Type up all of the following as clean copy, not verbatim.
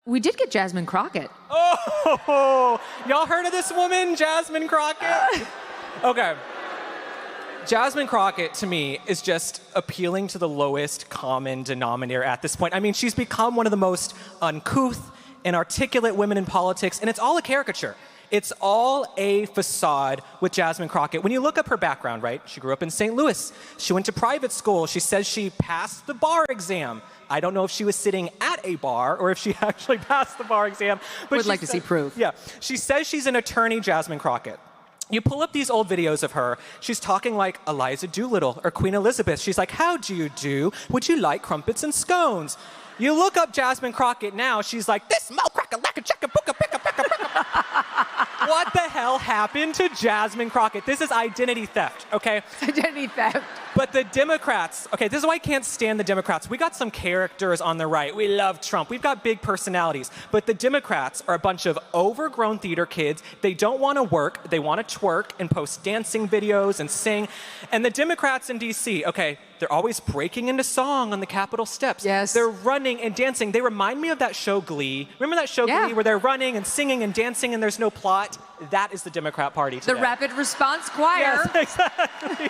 We did get Jasmine Crockett. Oh, y'all heard of this woman, Jasmine Crockett? Okay. Jasmine Crockett, to me, is just appealing to the lowest common denominator at this point. I mean, she's become one of the most uncouth and articulate women in politics, and it's all a caricature. It's all a facade with Jasmine Crockett. When you look up her background, right? She grew up in St. Louis. She went to private school. She says she passed the bar exam. I don't know if she was sitting at a bar or if she actually passed the bar exam. But Would like to see proof. Yeah. She says she's an attorney, Jasmine Crockett. You pull up these old videos of her, she's talking like Eliza Doolittle or Queen Elizabeth. She's like, how do you do? Would you like crumpets and scones? You look up Jasmine Crockett now, she's like, this mo cracker lacka checka booka picka picka picka. What the hell happened to Jasmine Crockett? This is identity theft, okay? Identity theft. But the Democrats, okay, this is why I can't stand the Democrats. We got some characters on the right. We love Trump. We've got big personalities. But the Democrats are a bunch of overgrown theater kids. They don't want to work. They want to twerk and post dancing videos and sing. And the Democrats in D.C., okay, they're always breaking into song on the Capitol steps. Yes. They're running and dancing. They remind me of that show Glee. Remember that show Glee where they're running and singing and dancing and there's no plot? That is the Democrat Party today. The Rapid Response Choir. Yes, exactly.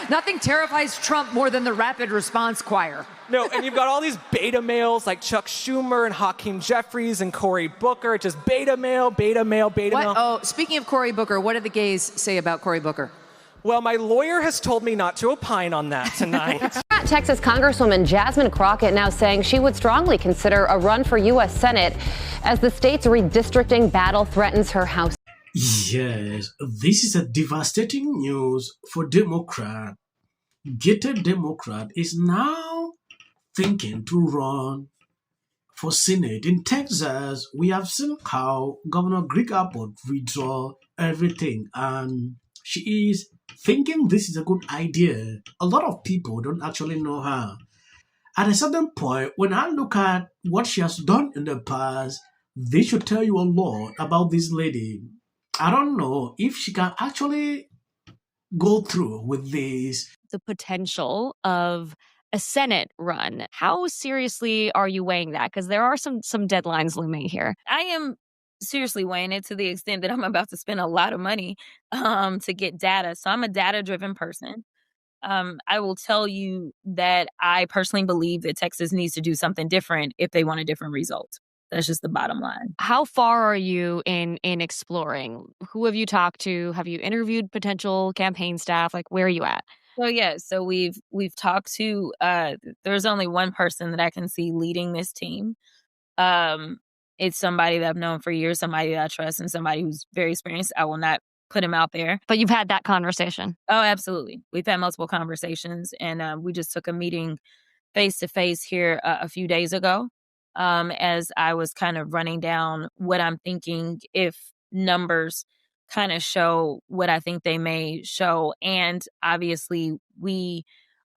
Nothing terrifies Trump more than the Rapid Response Choir. No, and you've got all these beta males like Chuck Schumer and Hakeem Jeffries and Cory Booker. Just beta male, beta male, beta male. Oh, speaking of Cory Booker, what did the gays say about Cory Booker? Well, my lawyer has told me not to opine on that tonight. Texas Congresswoman Jasmine Crockett now saying she would strongly consider a run for U.S. Senate as the state's redistricting battle threatens her House. Yes, this is a devastating news for Democrat. Gated Democrat is now thinking to run for Senate. In Texas, we have seen how Governor Greg Abbott withdraw everything, and she is thinking this is a good idea. A lot of people don't actually know her. At a certain point, when I look at what she has done in the past, they should tell you a lot about this lady. I don't know if she can actually go through with this. The potential of a Senate run. How seriously are you weighing that? Because there are some deadlines looming here. I am seriously weighing it to the extent that I'm about to spend a lot of money to get data. So I'm a data-driven person. I will tell you that I personally believe that Texas needs to do something different if they want a different result. That's just the bottom line. How far are you in exploring? Who have you talked to? Have you interviewed potential campaign staff? Like, where are you at? So yeah, so we've talked to. There's only one person that I can see leading this team. It's somebody that I've known for years, somebody that I trust, and somebody who's very experienced. I will not put him out there. But you've had that conversation. Oh, absolutely. We've had multiple conversations, and we just took a meeting face to face here a few days ago. As I was kind of running down what I'm thinking if numbers kind of show what I think they may show. And obviously, we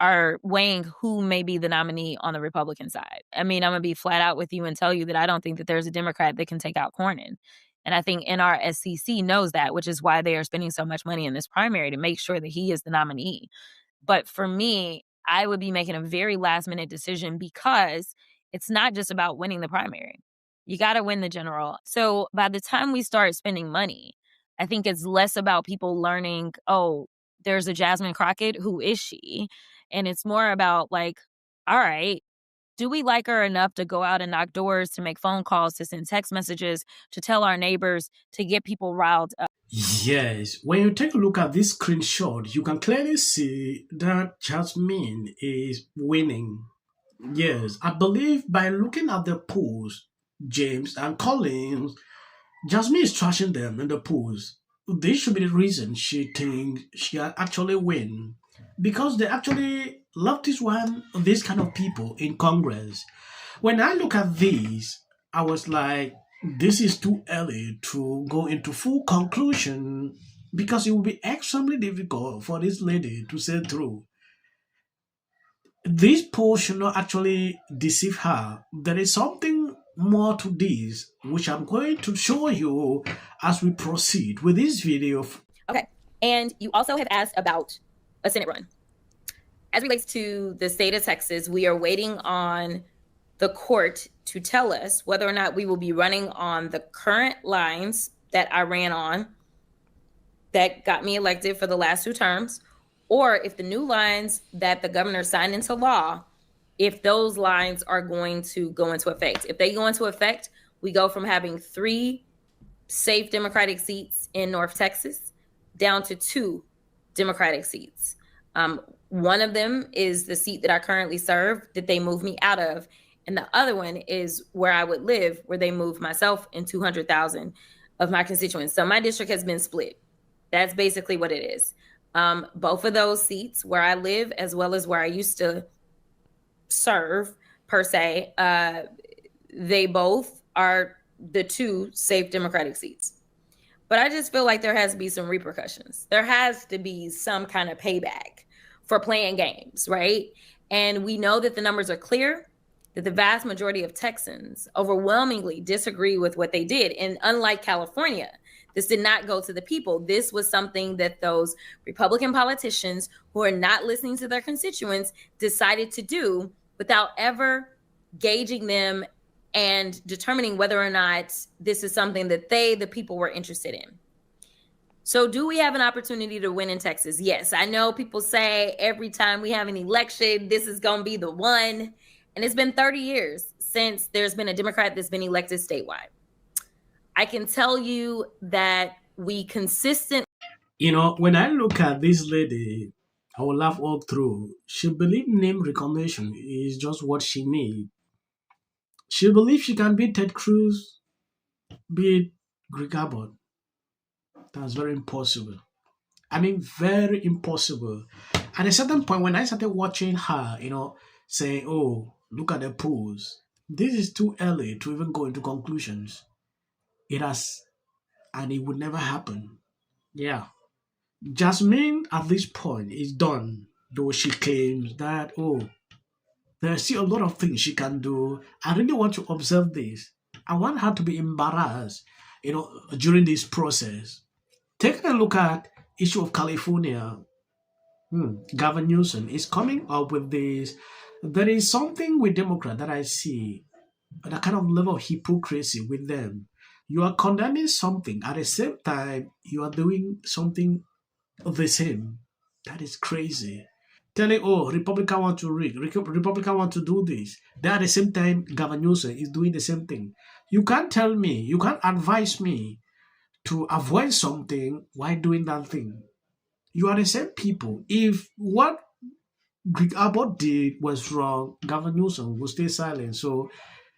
are weighing who may be the nominee on the Republican side. I mean, I'm going to be flat out with you and tell you that I don't think that there's a Democrat that can take out Cornyn. And I think NRSCC knows that, which is why they are spending so much money in this primary to make sure that he is the nominee. But for me, I would be making a very last minute decision because it's not just about winning the primary. You got to win the general. So by the time we start spending money, I think it's less about people learning, oh, there's a Jasmine Crockett. Who is she? And it's more about like, all right, do we like her enough to go out and knock doors, to make phone calls, to send text messages, to tell our neighbors, to get people riled up? Yes, when you take a look at this screenshot, you can clearly see that Jasmine is winning. Yes, I believe by looking at the polls, James and Collins, Jasmine is trashing them in the polls. This should be the reason she thinks she can actually win. Because they actually love these kind of people in Congress. When I look at these, I was like, this is too early to go into full conclusion because it will be extremely difficult for this lady to say through. This poll should not actually deceive her. There is something more to this, which I'm going to show you as we proceed with this video. Okay, and you also have asked about a Senate run. As it relates to the state of Texas, we are waiting on the court to tell us whether or not we will be running on the current lines that I ran on that got me elected for the last 2 terms, or if the new lines that the governor signed into law, if those lines are going to go into effect. If they go into effect, we go from having 3 safe Democratic seats in North Texas down to 2 Democratic seats. One of them is the seat that I currently serve that they moved me out of. And the other one is where I would live, where they moved myself and 200,000 of my constituents. So my district has been split. That's basically what it is. Both of those seats where I live, as well as where I used to serve, per se, they both are the 2 safe Democratic seats. But I just feel like there has to be some repercussions. There has to be some kind of payback for playing games, right? And we know that the numbers are clear, that the vast majority of Texans overwhelmingly disagree with what they did. And unlike California, this did not go to the people. This was something that those Republican politicians who are not listening to their constituents decided to do without ever gauging them and determining whether or not this is something that the people, were interested in. So do we have an opportunity to win in Texas? Yes. I know people say every time we have an election, this is going to be the one. And it's been 30 years since there's been a Democrat that's been elected statewide. I can tell you that we consistently... When I look at this lady, I will laugh all through. She believes name recognition is just what she needs. She believes she can beat Ted Cruz, beat Greg Abbott. That's very impossible. I mean, very impossible. At a certain point, when I started watching her, saying, oh, look at the polls, this is too early to even go into conclusions. It would never happen. Yeah. Jasmine, at this point, is done, though she claims that, there's still a lot of things she can do. I really want to observe this. I want her to be embarrassed, during this process. Take a look at issue of California. Gavin Newsom is coming up with this. There is something with Democrats that I see, the kind of level of hypocrisy with them. You are condemning something, at the same time, you are doing something the same. That is crazy. Telling, Republican want to rig, Republican want to do this. Then at the same time, Gavin Newsom is doing the same thing. You can't tell me, you can't advise me to avoid something while doing that thing. You are the same people. If what Greg Abbott did was wrong, Gavin Newsom will stay silent. So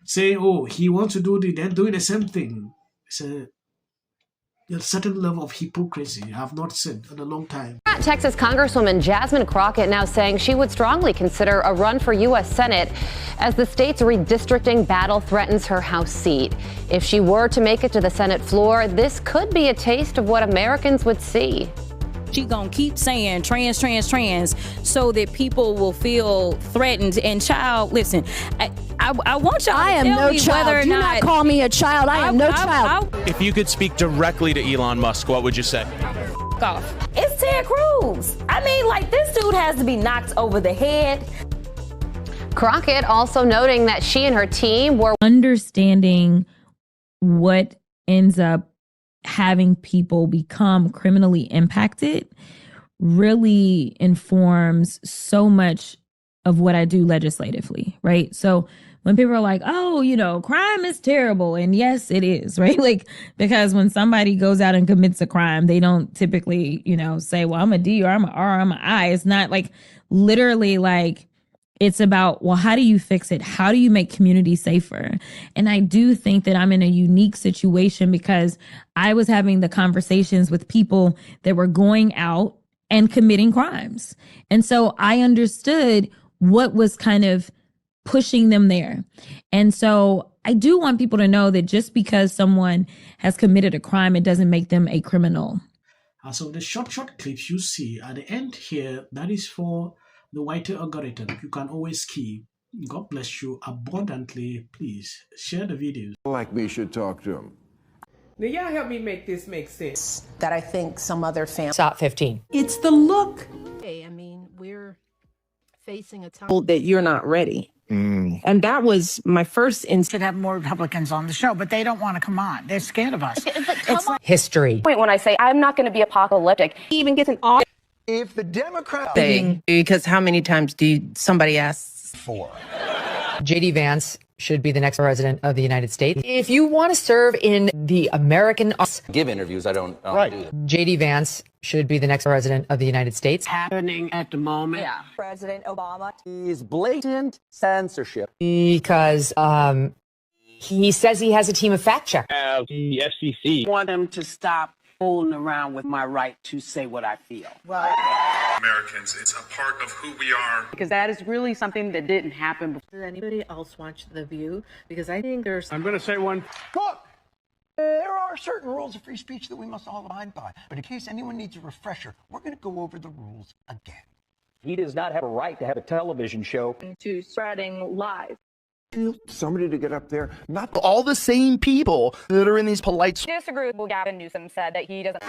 say, he wants to do this, then doing the same thing. It's a certain level of hypocrisy I have not seen in a long time. Texas Congresswoman Jasmine Crockett now saying she would strongly consider a run for U.S. Senate as the state's redistricting battle threatens her House seat. If she were to make it to the Senate floor, this could be a taste of what Americans would see. She gonna keep saying trans, so that people will feel threatened. And child, listen, I want y'all to tell me whether or Do not call me a child. I am no child. If you could speak directly to Elon Musk, what would you say? Off. It's Ted Cruz. I mean, this dude has to be knocked over the head. Crockett also noting that she and her team were understanding what ends up having people become criminally impacted really informs so much of what I do legislatively, right? So when people are like, crime is terrible. And yes, it is, right? Because when somebody goes out and commits a crime, they don't typically, say, well, I'm a D or I'm an R, I'm an I. It's not literally it's about, well, how do you fix it? How do you make communities safer? And I do think that I'm in a unique situation because I was having the conversations with people that were going out and committing crimes. And so I understood what was kind of pushing them there. And so I do want people to know that just because someone has committed a crime, it doesn't make them a criminal. So the short clips you see at the end here, that is for the white algorithm. You can always keep. God bless you abundantly. Please share the videos. Like me should talk to him. Now y'all help me make this make sense. That I think some other family. Stop 15. It's the look. I mean, we're facing a time that you're not ready. And that was my first instinct. Could have more Republicans on the show, but they don't want to come on. They're scared of us. It's like History. Wait, when I say I'm not going to be apocalyptic, He even gets an off If the Democrats thing, because how many times do somebody asks for J.D. Vance should be the next president of the United States. If you want to serve in the American... Give interviews, I don't do that. J.D. Vance should be the next president of the United States. happening at the moment. Yeah. President Obama is blatant censorship. Because he says he has a team of fact checkers. The FCC. I want them to stop fooling around with my right to say what I feel. Americans, it's a part of who we are. Because that is really something that didn't happen before. Does anybody else watch The View? Because I think there's... I'm going to say one. Look, there are certain rules of free speech that we must all abide by. But in case anyone needs a refresher, we're going to go over the rules again. He does not have a right to have a television show. To spreading lies. Somebody to get up there, not all the same people that are in these polite... Disagree with what Gavin Newsom said that he doesn't...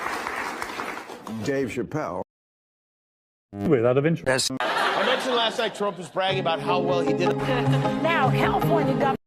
Dave Chappelle. Without of interest. I mentioned last night Trump was bragging about how well he did. Now, California governor